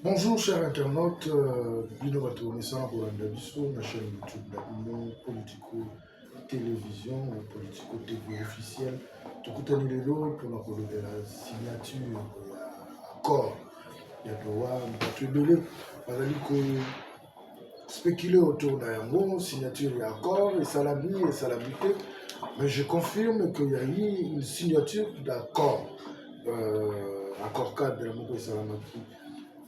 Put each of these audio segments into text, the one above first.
Bonjour chers internautes, bino bato omesana kolanda biso na chaîne YouTube na bino Politico Télévision, Politico TV officiel. Tokutani lelo mpona kolobela signature ya accord ya doa bato ebele bazali kospécule autour na yango signature ya accord esalami te, mais je confirme qu'il y a eu une signature d'accord, accord cadre moko esalamaki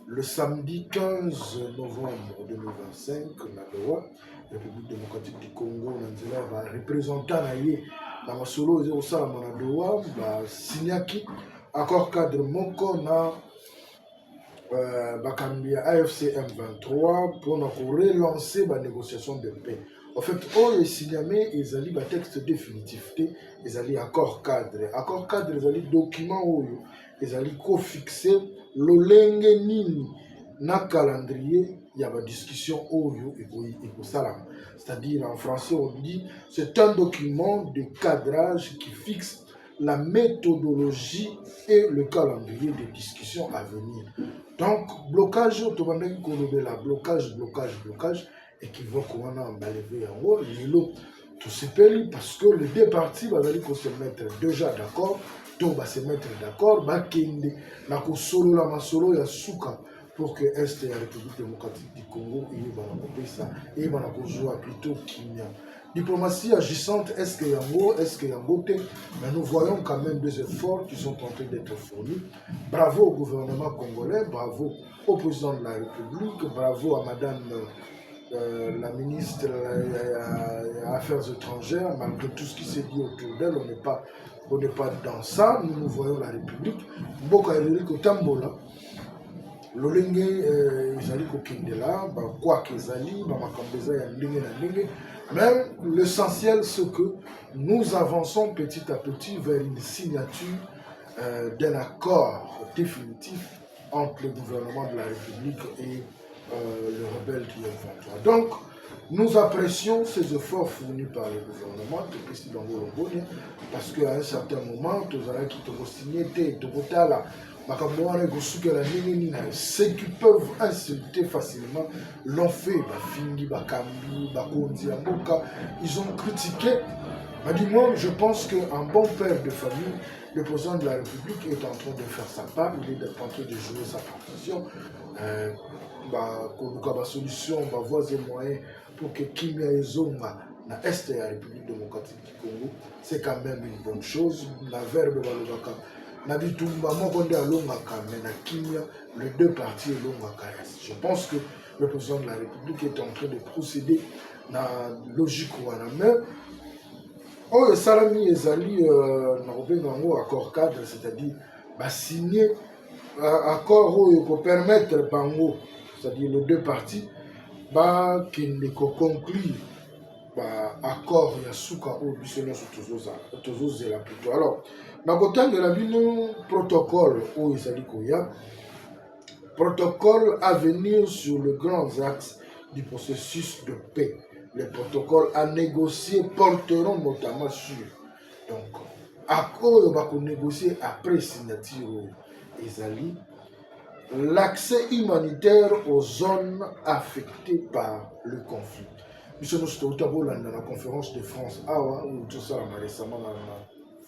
le samedi 15 novembre 2025, na Doha, République démocratique du Congo, Nanzela va représentant na masolo au salama na Doha, va signaki accord cadre moko na bakambi ya AFC M23 pour relancer la négociation de paix. En fait, oyo esigname ezali ba texte définitif te, ezali accord cadre. Accord cadre ezali document oyo ezali ko fixer lolenge nini na calendrier ya ba discussion oyo ekosalama. C'est-à-dire en français on dit c'est un document de cadrage qui fixe la méthodologie et le calendrier des discussions à venir. Donc, blocage, blocage, équivoque, on a balavé en haut, tout se perd parce que les deux parties vont se mettre déjà d'accord, tout va se mettre d'accord, bakende, na solo la masolo ya suka pour que Est et la République démocratique du Congo et va jouer plutôt Kimia. Diplomatie agissante, est-ce qu'il y a un côté, mais nous voyons quand même des efforts qui sont en train d'être fournis. Bravo au gouvernement congolais, bravo au président de la République, bravo à madame la ministre des Affaires étrangères. Malgré tout ce qui s'est dit autour d'elle, on n'est pas dans ça. Nous voyons la République. Mboka Eriko Tambola. Lolenge ezali kokendela quoi ezali makambo ya ndenge na ndenge, mais l'essentiel c'est que nous avançons petit à petit vers une signature d'un accord définitif entre le gouvernement de la République et le rebelle qui est 23. Donc nous apprécions ces efforts fournis par le gouvernement de président Ngolongone, parce qu'à un certain moment tous qui signé là. Ceux qui peuvent insulter facilement l'ont fait. Ils ont critiqué. Je pense qu'un bon père de famille, le président de la République est en train de faire sa part, il est en train de jouer sa partition. Solution, voies et moyens pour que Kimia Ezonga na Est de la République démocratique du Congo, c'est quand même une bonne chose. La verbe Nabitumba Mokonde Alongaka, mais na Kimia, les deux parties Alongaka. Je pense que le président de la République est en train de procéder dans la logique ou à la main. Oh, le salami ezali na accord cadre, c'est-à-dire signer accord pour permettre bango, c'est-à-dire les deux parties, qui ne concluent accord ya suka au bisono tozozela plutôt. Alors na kotangela bino protocole oyo ezali koya, protocole à venir sur le grand axe du processus de paix. Les protocoles à négocier porteront notamment sur donc accord va négocier après signature ezali l'accès humanitaire aux zones affectées par le conflit. Nous sommes dans la conférence de France où tout ça récemment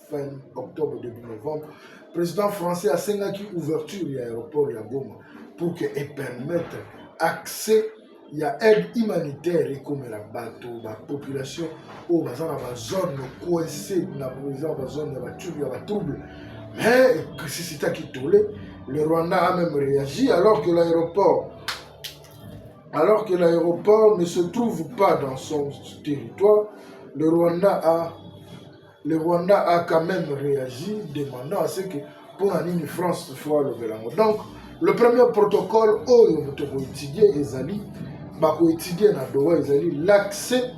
fin octobre, début novembre. Le président français a signé ouverture de l'aéroport de Goma pour qu'il permette accès à aide humanitaire et comme la bateau, la population dans la zone coincée, dans la zone de trouble. Mais c'est ça qui tourne. Le Rwanda a même réagi alors que l'aéroport ne se trouve pas dans son territoire. Le Rwanda a quand même réagi, demandant à ce que pour la ligne France soit le Bélango. Donc, le premier protocole, l'accès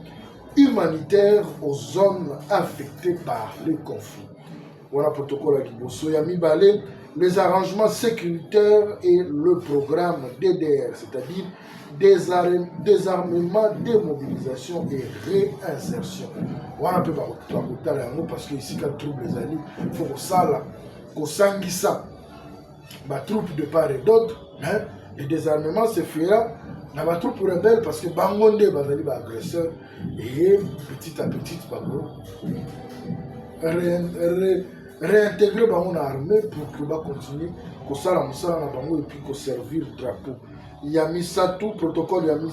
humanitaire aux zones affectées par les conflits. Voilà le protocole à Kiboso. Yamibale, les arrangements sécuritaires et le programme DDR, c'est-à-dire désarmement, démobilisation et réinsertion. Voilà peut pas parce que ici quand trouble les alliés, il faut que ça là, qu'on s'anguissa, troupes de part et d'autre, le désarmement se fera dans la troupe rebelle parce que Bangonde bazali ba agresseur et petit à petit bango réintégrer bango na armée pour que ba continuer ko sala musala na bango et puis ko servir drapeau. Il y a mis ça tout protocole, il y a mis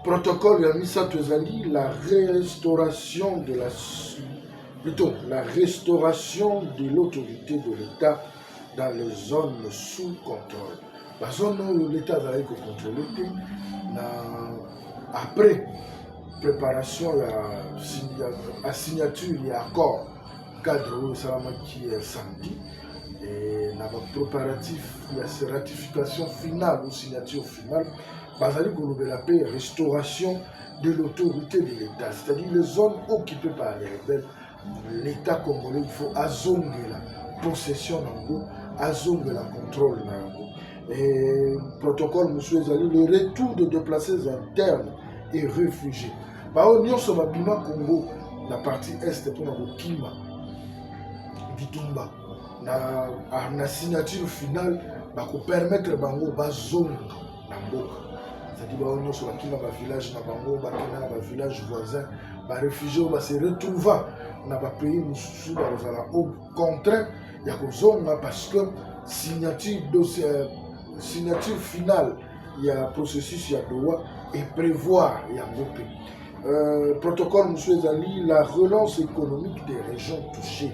protocole, il y a mis ça ezali la restauration de la restauration de l'autorité de l'État dans les zones sous contrôle. La zone où l'État va être contrôlé, après préparation, la signature, il y a accord cadre où ça qui est samedi, et la préparatif, il y a cette ratification finale ou signature finale, basali pour la paix, restauration de l'autorité de l'État, c'est-à-dire les zones occupées par les rebelles. L'État congolais, il faut azongue la possession d'Ango, azongue la contrôle d'Ango. Et protocole, monsieur Zali, le retour de déplacés internes et réfugiés. Bao nyonso babima Congo, la partie est pour la Kima, Vitumba, na signature finale, ba ko permettre bango bazonga na mboka. C'est-à-dire bao nyonso bakima ba village na bango, ba kina na ba village voisin, ba réfugiés ba se retrouva na ba pays mususu ba ozala au contraire ya kozonga parce que signature finale, il y a processus, il y a droit et prévoir, il y a un protocole, M. Zali, la relance économique des régions touchées.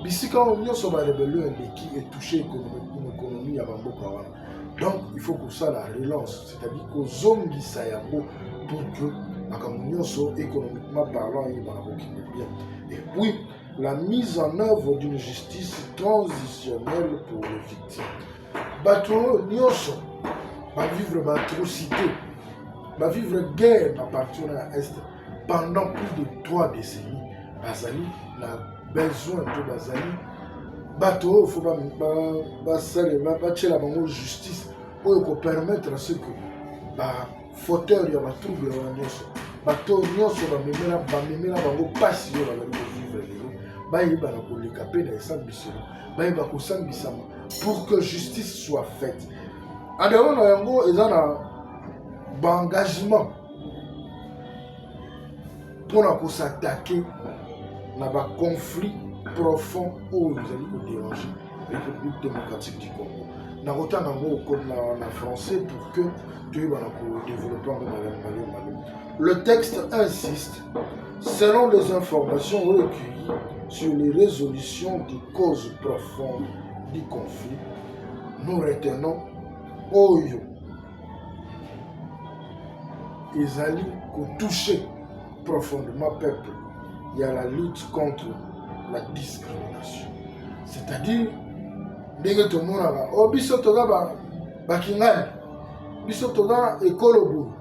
Ici, quand on est sur la rébellion, qui est touché l'économie à Bamboka. Donc, il faut que ça la relance, c'est-à-dire qu'aux zones qui sont pour que la communion économiquement parlant, il va bien. Et puis, la mise en œuvre d'une justice transitionnelle pour les victimes. Bateau, Nyonso, va vivre l'atrocité, va vivre guerre à partir de l'Est pendant plus de 3 décennies. Bazali n'a besoin de Bazali. Bateau, il faut battre la justice pour permettre à ceux que fauteurs il y a un trouble dans Nyonso. Bateau, Nyonso, va me mettre bango passe yo la vivre les ba ko le capé na esambiselo ba ko sambisama pour que justice soit faite. En dehors de yango ezana engagement pour s'attaquer na ba conflit profond où nous allons déranger la République démocratique du Congo. Na autant en français pour que tu vas développer le texte insiste, selon les informations recueillies sur les résolutions des causes profondes du conflit, nous retenons Oyo Ezali pour toucher profondément le peuple. Il y a la lutte contre la discrimination. C'est-à-dire, dès tout le monde a oh bisotoga bakingani, bisotoga ekolobo.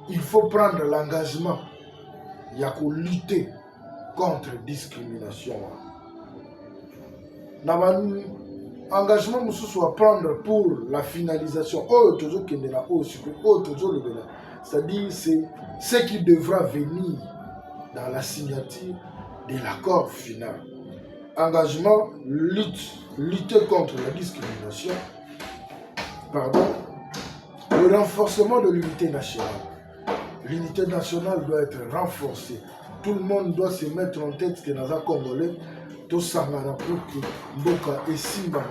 Il faut prendre l'engagement. Il y a qu'à lutter contre la discrimination. Engagement nous soit prendre pour la finalisation. C'est-à-dire c'est ce qui devra venir dans la signature de l'accord final. Engagement, lutter contre la discrimination. Le renforcement de l'unité nationale. L'unité nationale doit être renforcée. Tout le monde doit se mettre en tête que dans un Congolais, tout ça pour que Mboka et Simba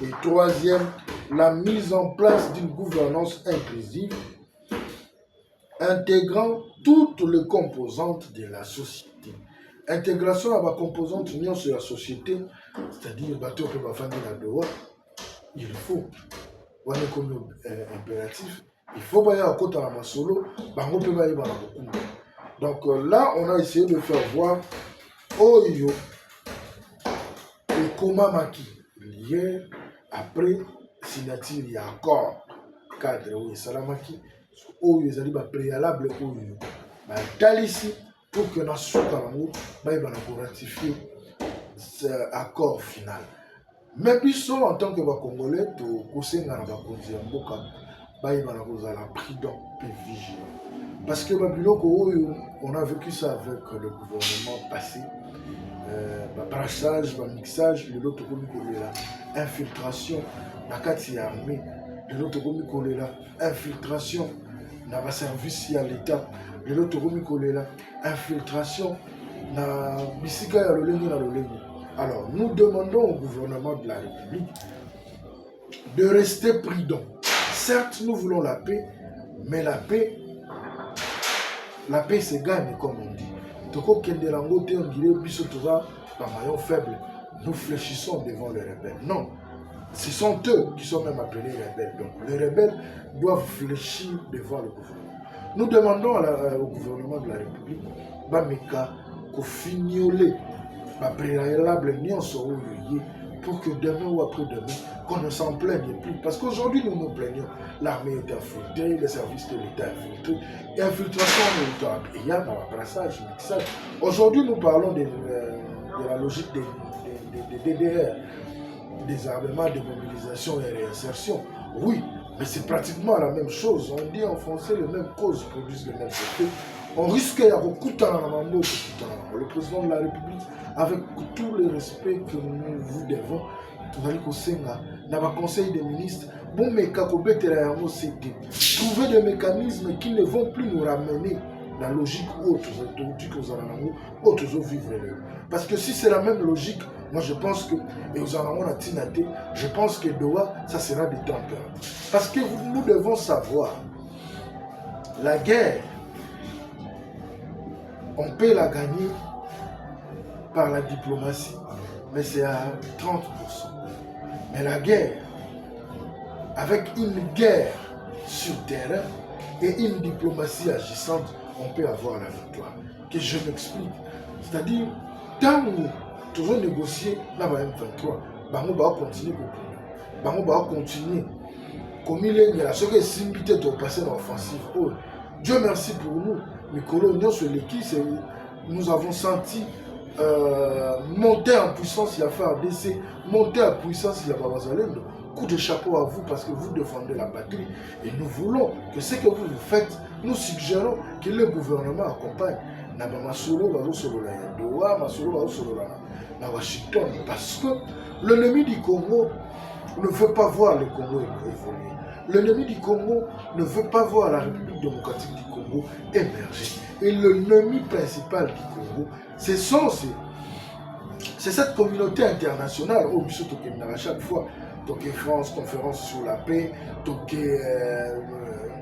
et troisième, la mise en place d'une gouvernance inclusive intégrant toutes les composantes de la société. Intégration à la composante union sur la société, c'est-à-dire bateau peut pas faire la loi, il faut. On est comme impératif. Il faut pas y avoir côté à la solo, bango peut pas y avoir beaucoup. Donc là, on a essayé de faire voir Oyo et Komamaki lié après signature, il y a accord cadre Oyo Salamaki Oyo ezali ba préalable Oyo ba talisi pour que na suka bango ba ratifier cet accord final. Mais biso en tant que Congolais to kosenga na bakonzi ya mboka la prudent et vigilant. Parce que on a vécu ça avec le gouvernement passé. Brassage, mixage, le lot infiltration, la kati armée, le lot infiltration, dans le service à l'État, le lot infiltration, na bisika ya lolengi na lolengi. Alors, nous demandons au gouvernement de la République de rester prudent. Certes, nous voulons la paix, mais la paix se gagne, comme on dit. Toko Kendelango, on dirait, Bissotora, par maillon faible, nous fléchissons devant les rebelles. Non, ce sont eux qui sont même appelés rebelles. Donc, les rebelles doivent fléchir devant le gouvernement. Nous demandons au gouvernement de la République, Bameka, qu'on fignole, préalable, pour que demain ou après-demain, qu'on ne s'en plaigne plus. Parce qu'aujourd'hui, nous nous plaignons. L'armée est infiltrée, les services de l'État infiltrés, infiltration militaire. Et il y a dans le brassage, mixage. Aujourd'hui, nous parlons de la logique des DDR, des armements de mobilisation et réinsertion. Oui, mais c'est pratiquement la même chose. On dit en français, les mêmes causes produisent les mêmes effets. On risque de le président de la République, avec tout le respect que nous vous devons, dans le conseil des ministres, trouver des mécanismes qui ne vont plus nous ramener la logique autre, parce que si c'est la même logique, moi je pense que, je pense que Doha, ça sera des temps perdus. Parce que nous devons savoir, la guerre, on peut la gagner par la diplomatie, mais c'est à 30%. Mais la guerre, avec une guerre sur terrain et une diplomatie agissante, on peut avoir la victoire. Que je m'explique. C'est-à-dire, tant que toujours négocier, là, M23, on va continuer. On va continuer. Comme il est là, ce que Simbité doit passer dans l'offensive. Oh, Dieu merci pour nous. Mais coloniaux sur l'équipe, nous avons senti monter en puissance, il y a FARDC, monter en puissance, il y a Babazalendo. Coup de chapeau à vous parce que vous défendez la patrie. Et nous voulons que ce que vous faites, nous suggérons que le gouvernement accompagne. Washington, parce que l'ennemi du Congo ne veut pas voir le Congo évoluer. L'ennemi du Congo ne veut pas voir la République démocratique du Congo émerger. Et l'ennemi principal du Congo, c'est cette communauté internationale. Au Bissot à chaque fois, Toké France, conférence sur la paix, Toké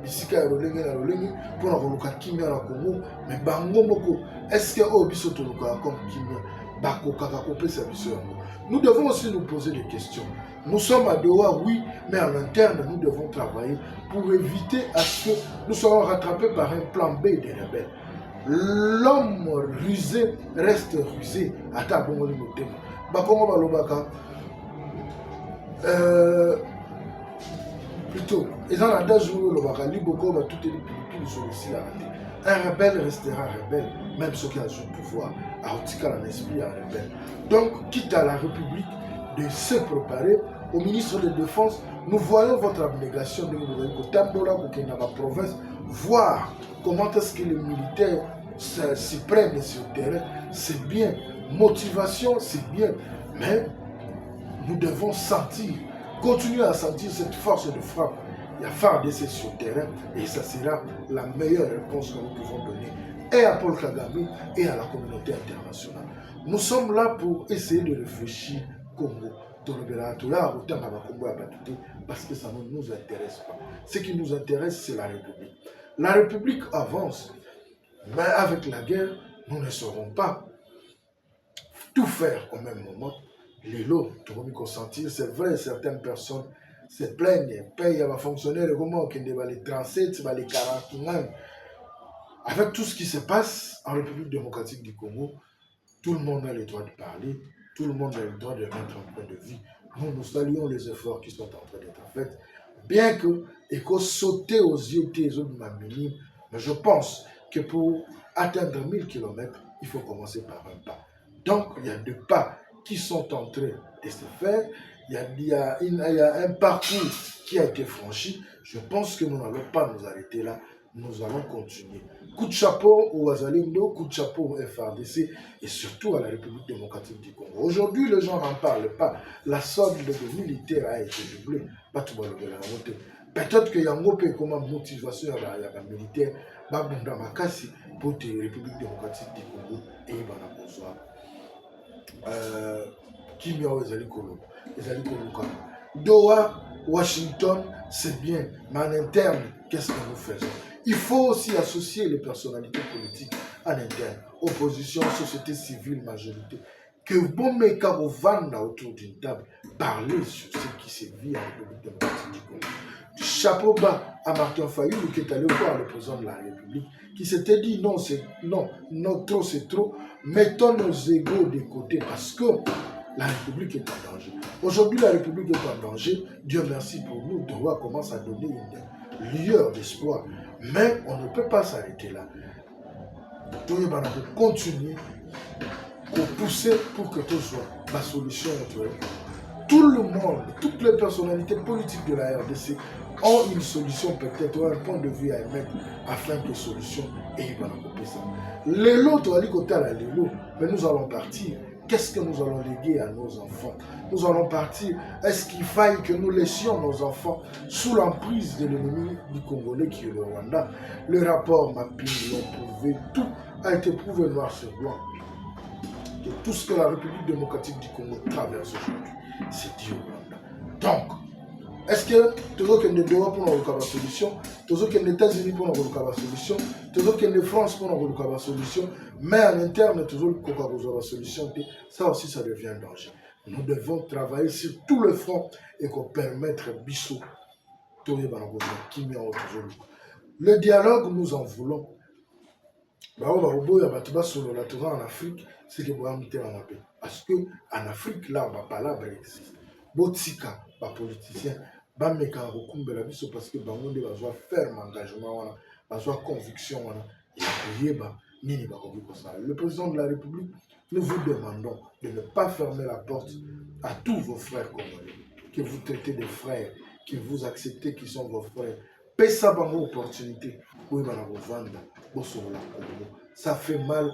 Bisika Rolenge, pour la Roluka Kimia na Congo, mais Bango Moko, est-ce que au Bissot comme Kimia, Bako Kakakope Sabiso? Nous devons aussi nous poser des questions. Nous sommes à Doha, oui, mais en interne, nous devons travailler pour éviter à ce que nous soyons rattrapés par un plan B des rebelles. L'homme rusé reste rusé. Plutôt, ils ont adage où le Bakali beaucoup va tout les sur le ciel. Un rebelle restera rebelle, même ceux qui ont le pouvoir. Article en esprit un rebelle. Donc, quitte à la République de se préparer, au ministre de la Défense, nous voyons votre abnégation de Tambola pour qu'il y ait dans la province, voir comment est-ce que les militaires s'y prennent sur le terrain. C'est bien, motivation, c'est bien, mais nous devons sentir, continuer à sentir cette force de frappe. Il y a FARDC sur le terrain et ça sera la meilleure réponse que nous pouvons donner et à Paul Kagame et à la communauté internationale. Nous sommes là pour essayer de réfléchir Congo. Parce que ça ne nous intéresse pas. Ce qui nous intéresse, c'est la République. La République avance, mais avec la guerre, nous ne saurons pas tout faire au même moment. Les lots, tout le monde consentir, c'est vrai, certaines personnes se plaignent, payent à fonctionnaire, comment qui les 37, les 41. Avec tout ce qui se passe en République démocratique du Congo, tout le monde a le droit de parler, tout le monde a le droit de mettre un point de vue. Nous saluons les efforts qui sont en train d'être faits, bien que, et qu'on saute aux yeux des autres minime, mais je pense que pour atteindre 1000 km, il faut commencer par un pas. Donc, il y a 2 pas qui sont en train de se faire. il y a un parcours qui a été franchi. Je pense que nous n'allons pas nous arrêter là. Nous allons continuer. Coup de chapeau au Wazalindo, coup de chapeau au FRDC et surtout à la République démocratique du Congo. Aujourd'hui, les gens n'en parlent pas. La solde de militaires a été doublée. Peut-être que Yango peut comme motivation à la militaire, Babunda Makasi pour la République démocratique du Congo et Ibana Bonsoir. Kimia Ezali Kolo. Doha, Washington, c'est bien, mais en interne, qu'est-ce que nous faisons? Il faut aussi associer les personnalités politiques en interne, opposition, société civile, majorité. Que bon meka vanda autour d'une table, parler sur ce qui se vit en République démocratique du Congo. Chapeau bas à Martin Fayulu qui est allé voir le président de la République, qui s'était dit non, trop c'est trop, mettons nos égos de côté parce que la République est en danger. Aujourd'hui, la République est en danger. Dieu merci pour nous. Droit commence à donner une lueur d'espoir. Mais on ne peut pas s'arrêter là. Nous devons continuer pour pousser pour que tout soit la solution naturelle. Tout le monde, toutes les personnalités politiques de la RDC ont une solution peut-être, un point de vue à émettre afin que solution et ils vont couper ça. L'élo, tu as dit côté à la l'élo, mais nous allons partir. Qu'est-ce que nous allons léguer à nos enfants? Nous allons partir. Est-ce qu'il faille que nous laissions nos enfants sous l'emprise de l'ennemi du Congolais qui est le Rwanda? Le rapport Mapping l'a prouvé, tout a été prouvé noir sur blanc. Que tout ce que la République démocratique du Congo traverse aujourd'hui, c'est dit au Rwanda. Donc, est-ce que toujours qu'il y a des droits pour la solution, toujours qu'il y a des États-Unis pour la solution, toujours qu'il y a des France pour la solution, mais en interne, toujours qu'il y a la solution, ça aussi, ça devient un danger. Nous devons travailler sur tout le front et qu'on permette Bissot, le dialogue, nous en voulons. En Afrique, c'est que parce que en Afrique, là, palabre existe. Botika, politicien, bameka rokumbela biso parce que bango nde bazwa ferme engagement wana, bazwa conviction wana, et kuyeba nini bakoki kosala. Le président de la République, nous vous demandons de ne pas fermer la porte à tous vos frères congolais, que vous traitez de frères, que vous acceptez qu'ils sont vos frères. Pesa bango opportunité, oui, ça fait mal,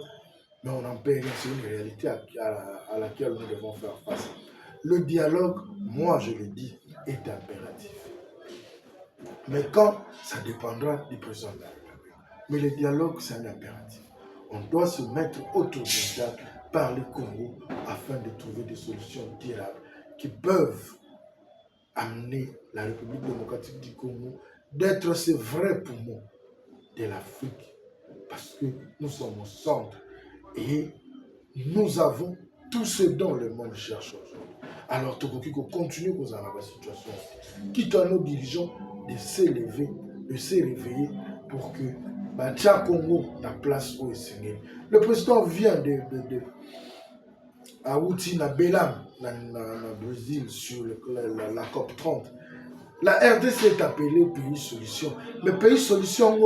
mais on en paye rien, c'est une réalité à laquelle nous devons faire face. Le dialogue, moi je le dis, est impératif. Mais quand ça dépendra du président de la République. Mais le dialogue, c'est un impératif. On doit se mettre autour d'une table par le Congo afin de trouver des solutions durables qui peuvent amener la République démocratique du Congo d'être ce vrai poumon de l'Afrique. Parce que nous sommes au centre et nous avons tout ce dont le monde cherche aujourd'hui. Alors, il faut continuer dans la situation. Quitte à nos dirigeants de s'élever, de se réveiller pour que Batia Congo la place où il est. Le président vient de Aouti na Belam, na Brésil, sur la COP 30. La RDC est appelée pays solution. Mais pays solution,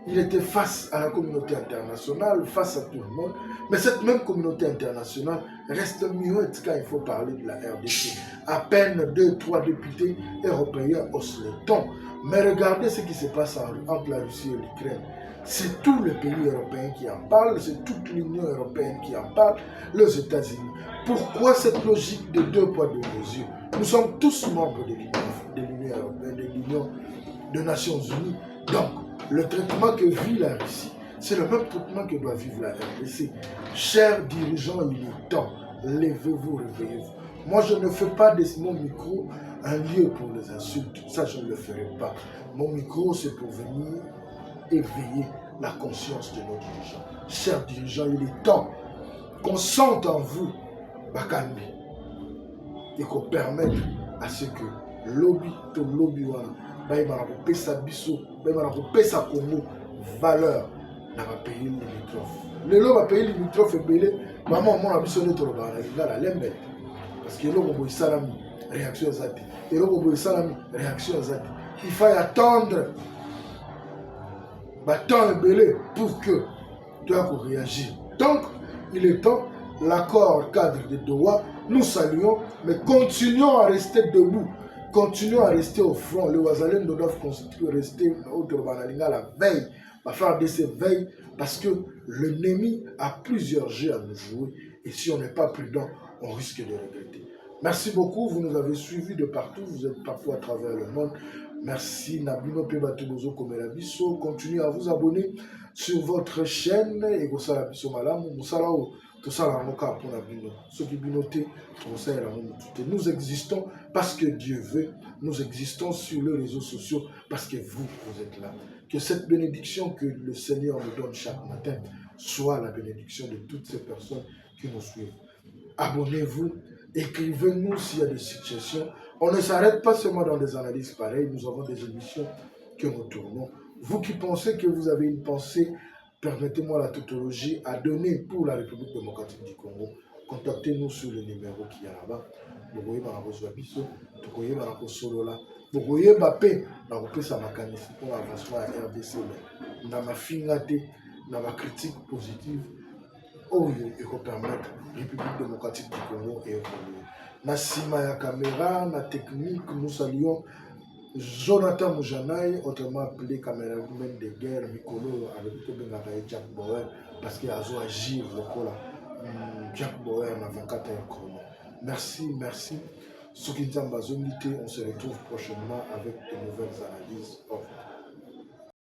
il était face à la communauté internationale, face à tout le monde. Mais cette même communauté internationale reste muette quand il faut parler de la RDC. À peine 2-3 députés européens haussent le ton. Mais regardez ce qui se passe entre la Russie et l'Ukraine. C'est tous les pays européens qui en parlent, c'est toute l'Union européenne qui en parle, les États-Unis. Pourquoi cette logique de 2 poids 2 mesures? Nous sommes tous membres de l'Union européenne, de l'Union des Nations Unies. Donc, le traitement que vit la Russie, c'est le même traitement que doit vivre la RDC. Chers dirigeants, il est temps. Levez-vous, réveillez-vous. Moi, je ne fais pas de mon micro un lieu pour les insultes. Ça, je ne le ferai pas. Mon micro, c'est pour venir éveiller la conscience de nos dirigeants. Chers dirigeants, il est temps qu'on sente en vous Bakambi et qu'on permette à ce que lobby to lobby pesa biso pesa Congo valeur na ba pays limitrophe. Lelo ba pays limitrophe belé maman mona biso ne to ba na la lembe parce que loko boy salami réaction zati et loko boy salami réaction zati. Il faut attendre temps belé pour que tu aies réagir. Donc il est temps l'accord cadre de Doha, nous saluons, mais continuons à rester debout. Continuons à rester au front. Les Ouazalendo doivent rester à la veille, à faire de ces veilles, parce que l'ennemi a plusieurs jeux à nous jouer. Et si on n'est pas prudent, on risque de regretter. Merci beaucoup, vous nous avez suivis de partout, vous êtes partout à travers le monde. Merci Nabino Pebatubozo Komelabiso. Continuez à vous abonner sur votre chaîne. Et Gosala Biso Malam, Moussalao, tout ça la moka pour Nabino. Ce qui binoté, nous existons parce que Dieu veut. Nous existons sur les réseaux sociaux parce que vous êtes là. Que cette bénédiction que le Seigneur nous donne chaque matin soit la bénédiction de toutes ces personnes qui nous suivent. Abonnez-vous, écrivez-nous s'il y a des suggestions. On ne s'arrête pas seulement dans des analyses pareilles, nous avons des émissions que nous tournons. Vous qui pensez que vous avez une pensée, permettez-moi la tautologie, à donner pour la République démocratique du Congo. Contactez-nous sur le numéro qui est là-bas. Vous voyez, vous voyez, ça m'a qualifié pour l'avancement à RDC. Dans ma finalité, dans ma critique positive, il faut permettre la République démocratique du Congo et évoluer. Na sima ya caméra, na technique, nous saluons Jonathan Moujanaï, autrement appelé caméraman de guerre, Mikolo, avec Jack Bauer, parce qu'il a agi Jack Bauer dans 24 heures chrono. Merci. On se retrouve prochainement avec de nouvelles analyses.